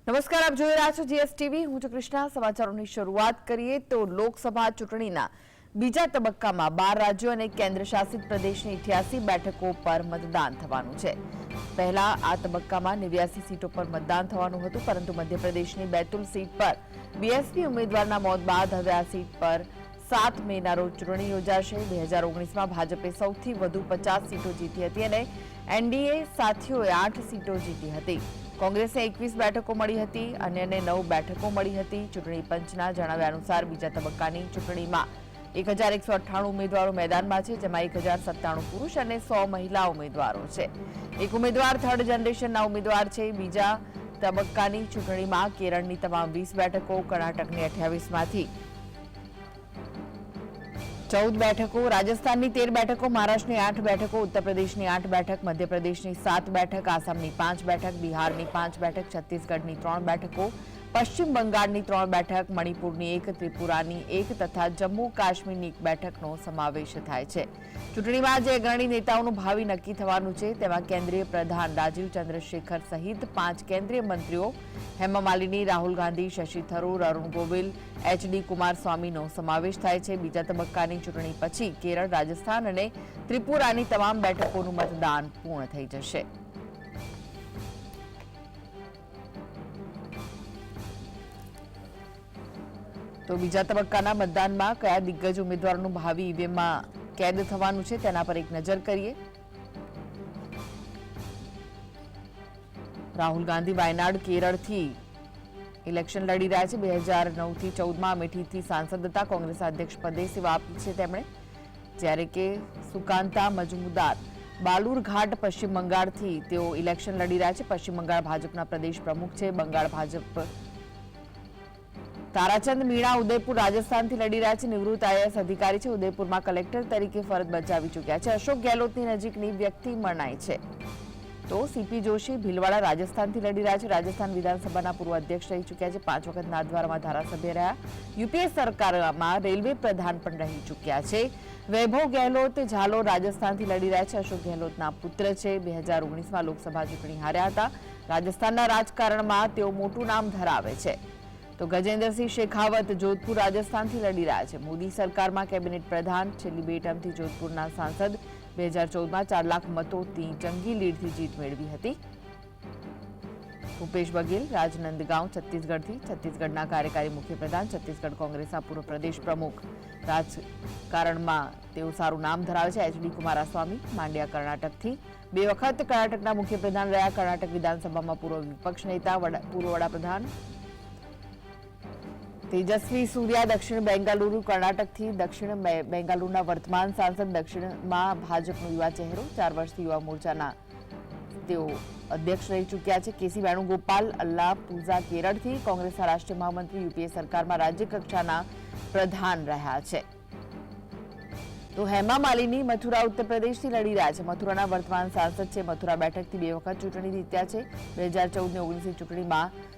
નમસ્કાર, આપ જોઈ રહ્યા છો જીએસટીવી. હું છું કૃષ્ણા. સમાચારોની શરૂઆત કરીએ તો લોકસભા ચૂંટણીના બીજા તબક્કામાં 12 રાજ્યો અને કેન્દ્ર શાસિત પ્રદેશની 88 બેઠકો પર મતદાન થવાનું છે. પહેલા આ તબક્કામાં 89 સીટો પર મતદાન થવાનું હતું, પરંતુ મધ્યપ્રદેશની બેતુલ સીટ પર બીએસપી ઉમેદવારના મોત બાદ હવે આ સીટ પર 7 મેના રોજ ચૂંટણી યોજાશે. 2019માં ભાજપે સૌથી વધુ 50 સીટો જીતી હતી અને એનડીએ સાથીઓએ 8 સીટો જીતી હતી. કોંગ્રેસને 21 બેઠકો મળી હતી, અન્યને 9 બેઠકો મળી હતી. ચૂંટણી પંચના જણાવ્યા અનુસાર બીજા તબક્કાની ચૂંટણીમાં 1198 ઉમેદવારો મેદાનમાં છે, જેમાં 1097 પુરુષ અને 100 મહિલા ઉમેદવારો છે. એક ઉમેદવાર થર્ડ જનરેશનના ઉમેદવાર છે. બીજા તબક્કાની ચૂંટણીમાં કેરળની તમામ 20 બેઠકો, કર્ણાટકની 28માંથી 14 બેઠકો, રાજસ્થાનની 13 બેઠકો, મહારાષ્ટ્રની 8 બેઠકો, ઉત્તર પ્રદેશની 8 બેઠક, મધ્યપ્રદેશની 7 બેઠક, આસામની 5 બેઠક, બિહારની 5 બેઠક, છત્તીસગઢની 3 બેઠકો, પશ્ચિમ બંગાળની 3 બેઠક, મણિપુરની 1, ત્રિપુરાની 1 તથા જમ્મુ કાશ્મીરની 1 બેઠકનો સમાવેશ થાય છે. ચૂંટણીમાં જે અગ્રણી નેતાઓનું ભાવિ નક્કી થવાનું છે, તેમાં કેન્દ્રીય પ્રધાન રાજીવ ચંદ્રશેખર સહિત 5 કેન્દ્રીય મંત્રીઓ હેમા માલિની, રાહુલ ગાંધી, શશી થરૂર, અરુણ ગોવિલ, એચડી કુમારસ્વામીનો સમાવેશ થાય છે. બીજા તબક્કાની ચૂંટણી પછી કેરળ, રાજસ્થાન અને ત્રિપુરાની તમામ બેઠકોનું મતદાન પૂર્ણ થઈ જશે. તો બીજા તબક્કાના મતદાનમાં કયા દિગ્ગજ ઉમેદવારોનું ભાવિ ઈવીએમમાં કેદ થવાનું છે, તેના પર એક નજર કરીએ. રાહુલ ગાંધી વાયનાડ, કેરળથી ઇલેક્શન લડી રહ્યા છે. 2009થી 14માં અમેઠીથી સાંસદ હતા. કોંગ્રેસ અધ્યક્ષ પદે સેવા આપી છે તેમણે. જ્યારે કે સુકાંતા મજમુદાર બાલુરઘાટ, પશ્ચિમ બંગાળથી તેઓ ઇલેક્શન લડી રહ્યા છે. પશ્ચિમ બંગાળ ભાજપના પ્રદેશ પ્રમુખ છે. બંગાળ ભાજપ તારાચંદ મીણા ઉદયપુર, રાજસ્થાનથી લડી રહ્યા છે. નિવૃત્ત આઈએએસ અધિકારી છે. ઉદયપુરમાં કલેક્ટર તરીકે ફરજ બજાવી ચૂક્યા છે. અશોક ગેહલોતની નજીકની વ્યક્તિ મનાય છે. તો સીપી જોશી ભીલવાડા, રાજસ્થાનથી લડી રહ્યા છે. રાજસ્થાન વિધાનસભાના પૂર્વ અધ્યક્ષ રહી ચૂક્યા છે. 5 વખત નાથદ્વારામાં ધારાસભ્ય રહ્યા. યુપીએ સરકારમાં રેલવે પ્રધાન પણ રહી ચૂક્યા છે. વૈભવ ગેહલોત ઝાલોર, રાજસ્થાનથી લડી રહ્યા છે. અશોક ગેહલોતના પુત્ર છે. 2019માં લોકસભા ચૂંટણી હાર્યા હતા. રાજસ્થાનના રાજકારણમાં તેઓ મોટું નામ ધરાવે છે. તો ગજેન્દ્રસિંહ શેખાવત જોધપુર, રાજસ્થાનથી લડી રહ્યા છે. મોદી સરકારમાં કેબિનેટ પ્રધાન, છેલ્લી 2 ટર્મથી જોધપુરના સાંસદ. 2014માં 4 લાખ મતોથી જંગી લીડથી જીત મેળવી હતી. ભૂપેશ બઘેલ રાજનંદગાંવ, છત્તીસગઢથી, છત્તીસગઢના કાર્યકારી મુખ્ય પ્રધાન, છત્તીસગઢ કોંગ્રેસના પૂર્વ પ્રદેશ પ્રમુખ. રાજકારણમાં તેઓ સારું નામ ધરાવે છે. એચડી કુમારસ્વામી માંડ્યા, કર્ણાટકથી 2 વખત કર્ણાટકના મુખ્ય પ્રધાન રહ્યા. કર્ણાટક વિધાનસભામાં પૂર્વ વિપક્ષ નેતા, પૂર્વ વડાપ્રધાન. તેજસ્વી સૂર્યા દક્ષિણ બેંગાલુરુ, કર્ણાટકથી દક્ષિણ બેંગાલુરુના વર્તમાન સાંસદ. દક્ષિણમાં ભાજપનો યુવા ચહેરો, 4 વર્ષથી યુવા મોરચાના તેઓ અધ્યક્ષ રહી ચૂક્યા છે. કેસી વેણુગોપાલ અલ્લાપુઝા, કેરળથી કોંગ્રેસના રાષ્ટ્રીય મહામંત્રી, યુપીએ સરકારમાં રાજ્ય કક્ષાના પ્રધાન રહ્યા છે. તો હેમા માલિની મથુરા, ઉત્તર પ્રદેશથી લડી રહ્યા છે. મથુરાના વર્તમાન સાંસદ છે. મથુરા બેઠકથી 2 વખત ચૂંટણી જીત્યા છે. 2014 અને 19ની ચૂંટણીમાં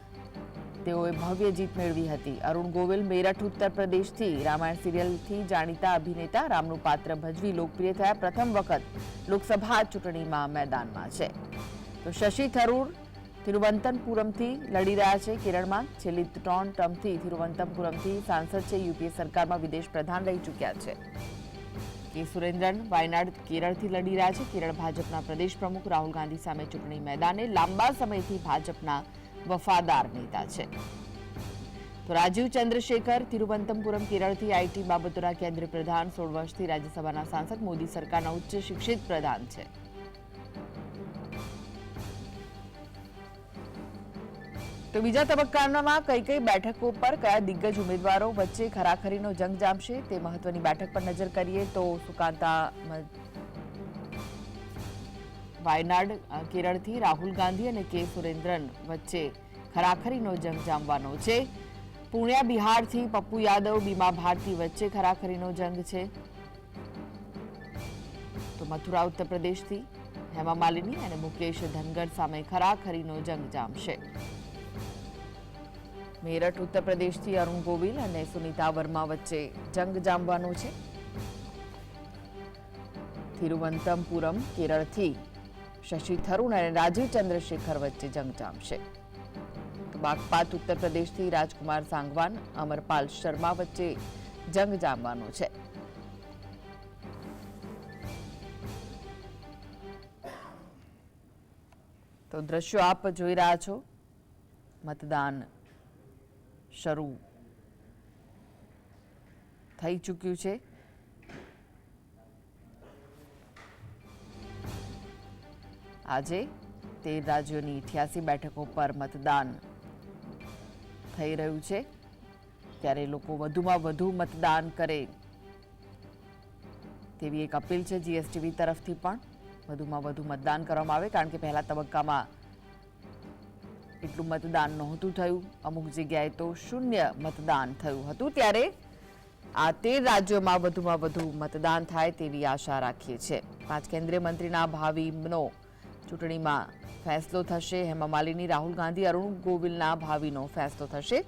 તેઓએ ભવ્ય જીત મેળવી હતી. અરુણ ગોવિલ મેરઠ, ઉત્તર પ્રદેશથી રામાયણ સિરિયલથી જાણીતા અભિનેતા, રામનું પાત્ર ભજવી લોકપ્રિય થયા. પ્રથમ વખત લોકસભા ચૂંટણીમાં મેદાનમાં છે. તો શશી થરૂર તિરુવનંતપુરમથી લડી રહ્યા છે. કેરળમાં છેલ્લી 3 ટર્મથી તિરુવનંતપુરમથી સાંસદ છે. યુપીએ સરકારમાં વિદેશ પ્રધાન રહી ચૂક્યા છે. કે સુરેન્દ્રન વાયનાડ, કેરળથી લડી રહ્યા છે. કેરળ ભાજપના પ્રદેશ પ્રમુખ, રાહુલ ગાંધી સામે ચૂંટણી મેદાને. લાંબા સમયથી ભાજપના વફાદાર નેતા છે. તો રાજીવ ચંદ્રશેખર તિરુવનંતપુરમ, કેરળથી આઈટી બાબતોના કેન્દ્રીય પ્રધાન, 16 વર્ષથી રાજ્યસભાના સાંસદ, મોદી સરકારના ઉચ્ચ શિક્ષિત પ્રધાન છે. તો બીજા તબક્કામાં કઈ બેઠકો પર કયા દિગ્ગજ ઉમેદવારો વચ્ચે ખરાખરીનો જંગ જામશે, તે મહત્વની બેઠક પર નજર કરીએ તો સુકાંતા વાયનાડ, કેરળથી રાહુલ ગાંધી અને કે સુરેન્દ્રન વચ્ચે ખરાખરીનો જંગ જામવાનો છે. પૂર્ણિયા, બિહારથી પપ્પુ યાદવ, બીમા ભારતી વચ્ચે ખરાખરીનો જંગ છે. તો મથુરા, ઉત્તર પ્રદેશથી હેમા માલિની અને મુકેશ ધનગર સામે ખરાખરીનો જંગ જામશે. મેરઠ, ઉત્તર પ્રદેશથી અરુણ ગોવિલ અને સુનીતા વર્મા વચ્ચે જંગ જામવાનો છે. તિરુવનંતપુરમ, કેરળથી શશી થરૂર અને રાજીવ ચંદ્રશેખર વચ્ચે જંગ જામશે. તો બાગપાત ઉત્તર પ્રદેશથી રાજકુમાર સાંગવાન અમરપાલ શર્મા વચ્ચે જંગ જામવાનો છે. તો દ્રશ્યો આપ જોઈ રહ્યા છો. મતદાન શરૂ થઈ ચૂક્યું છે. આજે 13 રાજ્યોની 88 બેઠકો પર મતદાન થઈ રહ્યું છે, ત્યારે લોકો વધુમાં વધુ મતદાન કરે તેવી એક અપીલ છે જીએસટીવી તરફથી. પણ વધુમાં વધુ મતદાન કરવામાં આવે, કારણ કે પહેલા તબક્કામાં એટલું મતદાન નહોતું થયું. અમુક જગ્યાએ તો શૂન્ય મતદાન થયું હતું. ત્યારે આ 13 રાજ્યોમાં વધુમાં વધુ મતદાન થાય તેવી આશા રાખીએ છીએ. 5 કેન્દ્રીય મંત્રીના ભાવિનો ચૂંટણીમાં ફેસલો થશે. હેમા માલિની, રાહુલ ગાંધી, અરુણ ગોવિલના ભાવિનો ફેસલો થશે.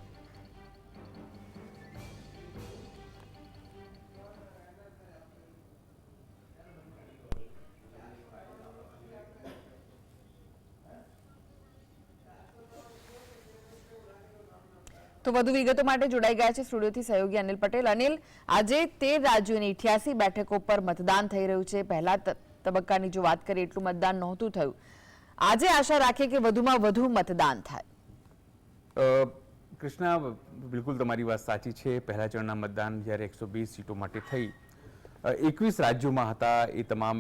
તો વધુ વિગતો માટે જોડાઈ ગયા છે સ્ટુડિયોથી સહયોગી અનિલ પટેલ. અનિલ, આજે 13 રાજ્યોની 88 બેઠકો પર મતદાન થઈ રહ્યું છે. પહેલા તબક્કાની જો વાત કરીએ એટલું મતદાન નહોતું થયું. આજે આશા રાખીએ કે વધુમાં વધુ મતદાન થાય. કૃષ્ણા, બિલકુલ તમારી વાત સાચી છે. પહેલા ચરણના મતદાન જ્યારે 120 સીટો માટે થઈ 21 રાજ્યોમાં હતા, એ તમામ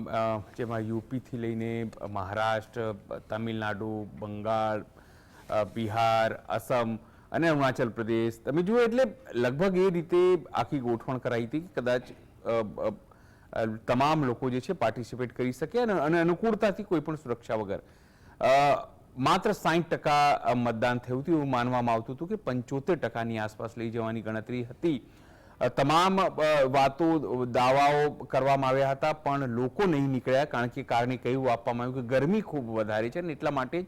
જેમાં યુપીથી લઈને મહારાષ્ટ્ર, તમિલનાડુ, બંગાળ, બિહાર, અસમ અને અરુણાચલ પ્રદેશ તમે જુઓ, એટલે લગભગ એ રીતે આખી ગોઠવણ કરાઈ હતી કે કદાચ તમામ લોકો જે છે પાર્ટિસિપેટ કરી શકે અને અનુકૂળતાથી કોઈ પણ સુરક્ષા વગર. માત્ર 60% મતદાન થયું હતું એવું માનવામાં આવતું હતું કે 75%ની આસપાસ લઈ જવાની ગણતરી હતી. તમામ વાતો, દાવાઓ કરવામાં આવ્યા હતા, પણ લોકો નહીં નીકળ્યા, કારણ કે કારણે કયું આપવામાં આવ્યું કે ગરમી ખૂબ વધારે છે અને એટલા માટે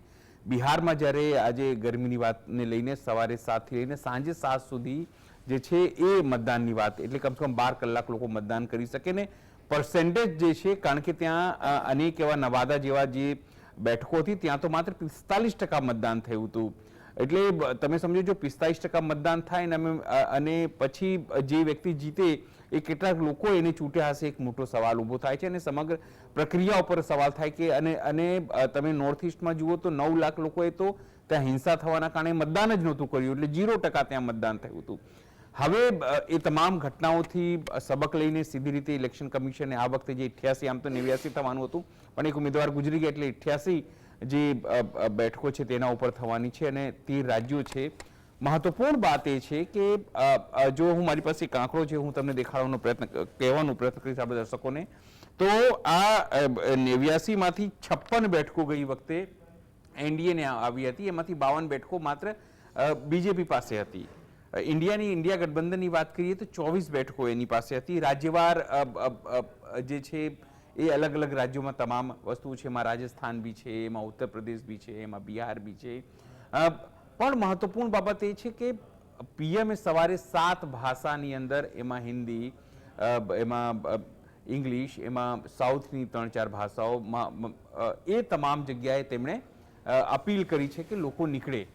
બિહારમાં જ્યારે આજે ગરમીની વાતને લઈને સવારે 7 થી લઈને સાંજે 7 સુધી જે છે એ મતદાનની વાત, એટલે કમસે કમ 12 કલાક લોકો મતદાન કરી શકે ને પર્સેન્ટેજ જે છે, કારણ કે ત્યાં અનેક એવા નવાદા જેવા જે બેઠકો હતી ત્યાં તો માત્ર 45% મતદાન થયું હતું. એટલે તમે સમજો, જો 45% મતદાન થાય અને પછી જે વ્યક્તિ જીતે એ કેટલાક લોકો એને ચૂંટ્યા હશે, એક મોટો સવાલ ઊભો થાય છે અને સમગ્ર પ્રક્રિયા ઉપર સવાલ થાય કે અને તમે નોર્થ ઇસ્ટમાં જુઓ તો 9 લાખ લોકોએ તો ત્યાં હિંસા થવાના કારણે મતદાન જ નહોતું કર્યું, એટલે 0% ત્યાં મતદાન થયું હતું. હવે એ તમામ ઘટનાઓથી સબક લઈને સીધી રીતે ઇલેક્શન કમિશને આ વખતે જે 88, આમ તો 89 થવાનું હતું, પણ એક ઉમેદવાર ગુજરી ગયા એટલે 88 જે બેઠકો છે તેના ઉપર થવાની છે અને 13 રાજ્યો છે. મહત્વપૂર્ણ વાત એ છે કે જો હું મારી પાસે એક આંકડો છે, હું તમને કહેવાનો પ્રયત્ન કરીશ આપણા દર્શકોને, તો આ 89 માંથી 56 બેઠકો ગઈ વખતે એનડીએને આવી હતી, એમાંથી 52 બેઠકો માત્ર બીજેપી પાસે હતી. ઇન્ડિયા ગઠબંધનની વાત કરીએ તો 24 બેઠકો એની પાસે હતી. રાજ્યવાર જે છે એ અલગ અલગ રાજ્યોમાં તમામ વસ્તુ છે, એમાં રાજસ્થાન બી છે, એમાં ઉત્તર પ્રદેશ બી છે, એમાં બિહાર બી છે. પણ મહત્વપૂર્ણ બાબત એ છે કે પીએમએ સવારે 7 ભાષાની અંદર, એમાં હિન્દી, એમાં ઇંગ્લિશ, એમાં સાઉથની 3-4 ભાષાઓમાં એ તમામ જગ્યાએ તેમણે અપીલ કરી છે કે લોકો નીકળે.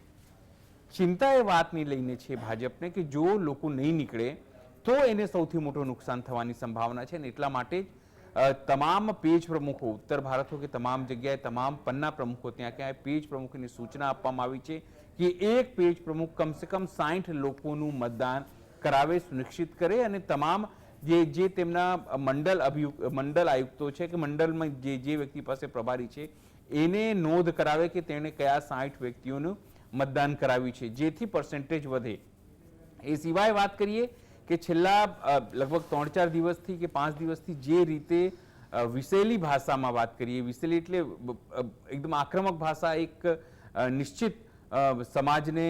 ચિંતા એ વાતની લઈને છે ભાજપને કે જો લોકો નહીં નીકળે તો એને સૌથી મોટું નુકસાન થવાની સંભાવના છે, અને એટલા માટે જ તમામ પેજ પ્રમુખો, ઉત્તર ભારત હો કે તમામ જગ્યાએ તમામ પન્ના પ્રમુખો, ત્યાં ક્યાંય પેજ પ્રમુખની સૂચના આપવામાં આવી છે કે એક પેજ પ્રમુખ કમસે કમ 60 લોકોનું મતદાન કરાવે, સુનિશ્ચિત કરે અને તમામ જે તેમના મંડળ આયુક્તો છે કે મંડળમાં જે વ્યક્તિ પાસે પ્રભારી છે એને નોંધ કરાવે કે તેણે કયા 60 વ્યક્તિઓનું મતદાન કરાવ્યું છે, જેથી પર્સન્ટેજ વધે. એ સિવાય વાત કરીએ કે છેલ્લા લગભગ 3-4 દિવસથી કે 5 દિવસથી જે રીતે વિસેલી ભાષામાં વાત કરીએ, વિસેલી એટલે એકદમ આક્રમક ભાષા, એક નિશ્ચિત સમાજને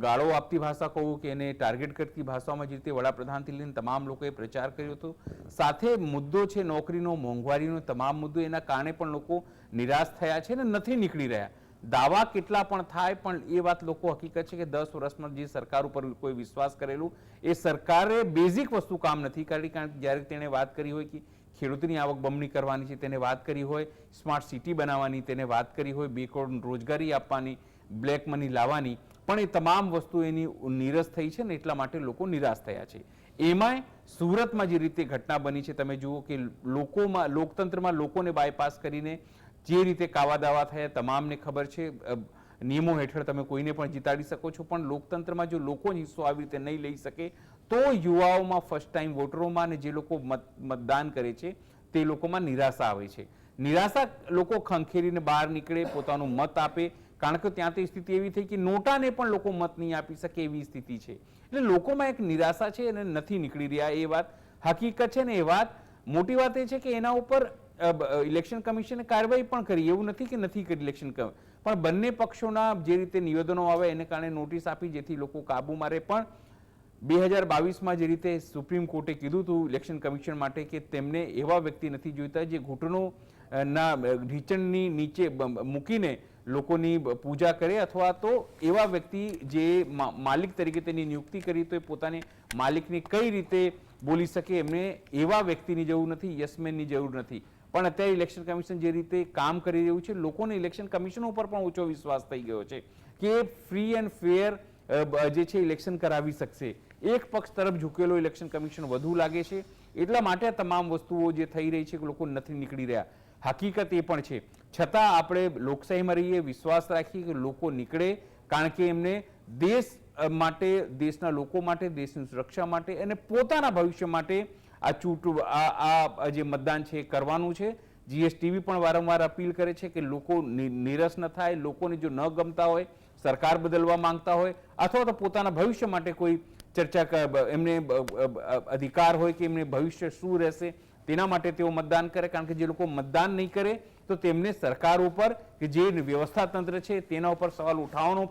ગાળો આપતી ભાષા કહું કે એને ટાર્ગેટ કરતી ભાષામાં જે રીતે વડાપ્રધાનથી લઈને તમામ લોકોએ પ્રચાર કર્યો હતો, સાથે મુદ્દો છે નોકરીનો, મોંઘવારીનો તમામ મુદ્દો, એના કારણે પણ લોકો નિરાશ થયા છે ને નથી નીકળી રહ્યા. દાવા કેટલા પણ થાય, પણ એ વાત લોકો હકીકત છે કે 10 વર્ષમાં જે સરકાર ઉપર કોઈ વિશ્વાસ કરેલું એ સરકારે બેઝિક વસ્તુ કામ નથી કરી. કારણ કે જ્યારે તેણે વાત કરી હોય કે ખેડૂતની આવક બમણી કરવાની છે, તેને વાત કરી હોય સ્માર્ટ સિટી બનાવવાની, તેને વાત કરી હોય 2 કરોડ રોજગારી આપવાની, બ્લેક મની લાવવાની, પણ એ તમામ વસ્તુ એની નીરસ થઈ છે ને એટલા માટે લોકો નિરાશ થયા છે. એમાંય સુરતમાં જે રીતે ઘટના બની છે, તમે જુઓ કે લોકતંત્રમાં લોકોને બાયપાસ કરીને જે રીતે કાવા દાવા થયા તમામને ખબર છે. નિયમો હેઠળ તમે કોઈને પણ જીતાડી શકો છો, પણ લોકતંત્રમાં જો લોકો હિસ્સો આવી રીતે નહીં લઈ શકે તો યુવાઓમાં, ફર્સ્ટ ટાઈમ વોટરોમાં અને જે લોકો મતદાન કરે છે તે લોકોમાં નિરાશા આવે છે. નિરાશા લોકો ખંખેરીને બહાર નીકળે, પોતાનું મત આપે, કારણ કે ત્યાં તો સ્થિતિ એવી થઈ કે નોટાને પણ લોકો મત નહીં આપી શકે એવી સ્થિતિ છે. એટલે લોકોમાં એક નિરાશા છે અને નથી નીકળી રહ્યા, એ વાત હકીકત છે ને. એ વાત મોટી વાત એ છે કે એના ઉપર ઇલેક્શન કમિશને કાર્યવાહી પણ કરી, એવું નથી કે નથી કરી ઇલેક્શન પણ બંને પક્ષોના જે રીતે નિવેદનો આવે એને કારણે નોટિસ આપી જેથી લોકો કાબૂમાં રહે. પણ 2022માં જે રીતે સુપ્રીમ કોર્ટે કીધું હતું ઇલેક્શન કમિશન માટે કે તેમને એવા વ્યક્તિ નથી જોઈતા જે ઘૂંટણોના ઢીંચણની નીચે મૂકીને લોકોની પૂજા કરે, અથવા તો એવા વ્યક્તિ જે માલિક તરીકે તેની નિયુક્તિ કરી તો એ પોતાની માલિકની કઈ રીતે બોલી શકે, એમને એવા વ્યક્તિની જરૂર નથી, યસમેનની જરૂર નથી. પણ અત્યારે ઇલેક્શન કમિશન જે રીતે કામ કરી રહ્યું છે, લોકોને ઇલેક્શન કમિશન ઉપર પણ ઊંચો વિશ્વાસ થઈ ગયો છે કે ફ્રી એન્ડ ફેર જે છે ઇલેક્શન કરાવી શકશે. એક પક્ષ તરફ ઝૂકેલો ઇલેક્શન કમિશન વધુ લાગે છે, એટલા માટે તમામ વસ્તુઓ જે થઈ રહી છે કે લોકો નથી નીકળી રહ્યા. હકીકત એ પણ છે, છતાં આપણે લોકશાહીમાં રહીએ, વિશ્વાસ રાખીએ કે લોકો નીકળે, કારણ કે એમને દેશ માટે, દેશના લોકો માટે, દેશની સુરક્ષા માટે અને પોતાના ભવિષ્ય માટે આ જે મતદાન છે એ કરવાનું છે. જીએસટીવી પણ વારંવાર અપીલ કરે છે કે લોકો નિરસ ન થાય, લોકોને જો ન ગમતા હોય, સરકાર બદલવા માંગતા હોય અથવા તો પોતાના ભવિષ્ય માટે કોઈ ચર્ચા, એમને અધિકાર હોય કે એમને ભવિષ્ય શું રહેશે તેના માટે તેઓ મતદાન કરે. કારણ કે જે લોકો મતદાન નહીં કરે તો તેમને સરકાર ઉપર કે જે વ્યવસ્થા તંત્ર છે તેના ઉપર સવાલ ઉઠાવવાનો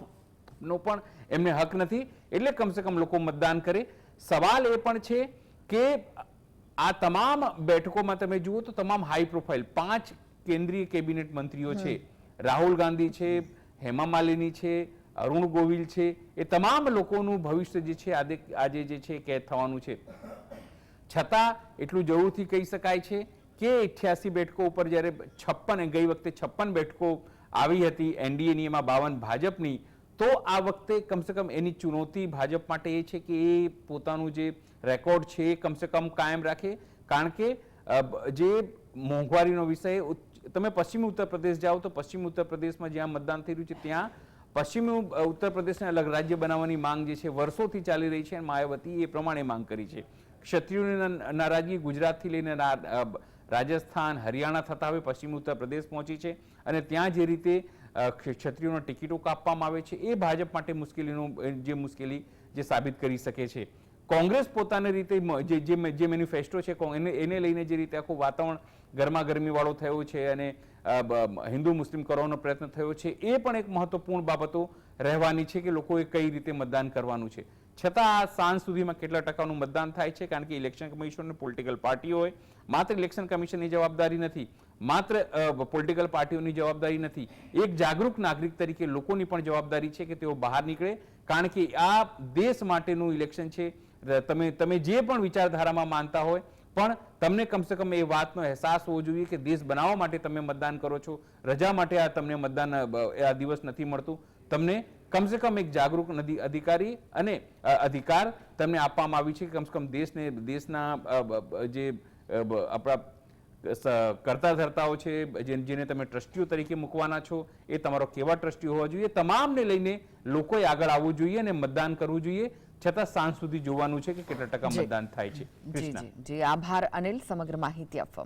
પણ એમને હક નથી. એટલે કમસે કમ લોકો મતદાન કરે. સવાલ એ પણ છે કે આ તમામ બેઠકોમાં તમે જુઓ તો તમામ હાઈ પ્રોફાઇલ 5 કેન્દ્રીય કેબિનેટ મંત્રીઓ છે. રાહુલ ગાંધી છે, હેમા માલિની છે, અરુણ ગોવિલ છે, એ તમામ લોકોનું ભવિષ્ય જે છે આજે જે છે કેદ થવાનું છે. છતાં એટલું જરૂરથી કહી શકાય છે કે 88 બેઠકો ઉપર જ્યારે 56, ગઈ વખતે 56 બેઠકો આવી હતી એનડીએની, એમાં 52 ભાજપની, તો આ વખતે કમસે કમ એની ચુનૌતી ભાજપ માટે એ છે કે એ પોતાનું જે રેકોર્ડ છે એ કમસે કમ કાયમ રાખે. કારણ કે જે મોંઘવારીનો વિષય, તમે પશ્ચિમી ઉત્તર પ્રદેશ જાઓ તો પશ્ચિમી ઉત્તર પ્રદેશમાં જ્યાં મતદાન થઈ રહ્યું છે ત્યાં પશ્ચિમી ઉત્તર પ્રદેશને અલગ રાજ્ય બનાવવાની માંગ જે છે વર્ષોથી ચાલી રહી છે અને માયાવતી એ પ્રમાણે માંગ કરી છે. ક્ષત્રિયોની નારાજગી ગુજરાતથી લઈને રાજસ્થાન, હરિયાણા થતા હવે પશ્ચિમી ઉત્તર પ્રદેશ પહોંચી છે અને ત્યાં જે રીતે ક્ષત્રિયોને ટિકિટો કાપવામાં આવે છે એ ભાજપ માટે મુશ્કેલી જે સાબિત કરી શકે છે. કોંગ્રેસ પોતાની રીતે જે મેનિફેસ્ટો છે એને લઈને જે રીતે આખું વાતાવરણ ગરમાગરમી વાળો થયો છે અને હિન્દુ મુસ્લિમ કરવાનો પ્રયત્ન થયો છે, એ પણ એક મહત્વપૂર્ણ બાબતો રહેવાની છે કે લોકોએ કઈ રીતે મતદાન કરવાનું છે. છતાં આ સાંજ સુધીમાં કેટલા ટકાનું મતદાન થાય છે, કારણ કે ઇલેક્શન કમિશન પોલિટિકલ પાર્ટીઓ હોય, માત્ર ઇલેક્શન કમિશનની જવાબદારી નથી, માત્ર પોલિટિકલ પાર્ટીઓની જવાબદારી નથી, એક જાગૃત નાગરિક તરીકે લોકોની પણ જવાબદારી છે કે તેઓ બહાર નીકળે. કારણ કે આ દેશ માટેનું ઇલેક્શન છે. તમે જે પણ વિચારધારામાં માનતા હોય, પણ તમને કમસે કમ એ વાતનો અહેસાસ હોવો જોઈએ કે દેશ બનાવવા માટે તમે મતદાન કરો છો, રજા માટે આ તમને મતદાન આ દિવસ નથી મળતું. તમને કમસે કમ એક જાગૃત અધિકારી અને અધિકાર તમને આપવામાં આવી છે કે કમસે કમ દેશના જે આપણા કરતા ધરતાઓ છે, જેને તમે ટ્રસ્ટીઓ તરીકે મૂકવાના છો, એ તમારો કેવા ટ્રસ્ટી હોવા જોઈએ, તમામને લઈને લોકોએ આગળ આવવું જોઈએ અને મતદાન કરવું જોઈએ. છતાં સાંજ સુધી જોવાનું છે કે કેટલા ટકા મતદાન થાય છે. જી આભાર અનિલ સમગ્ર માહિતી આપવા.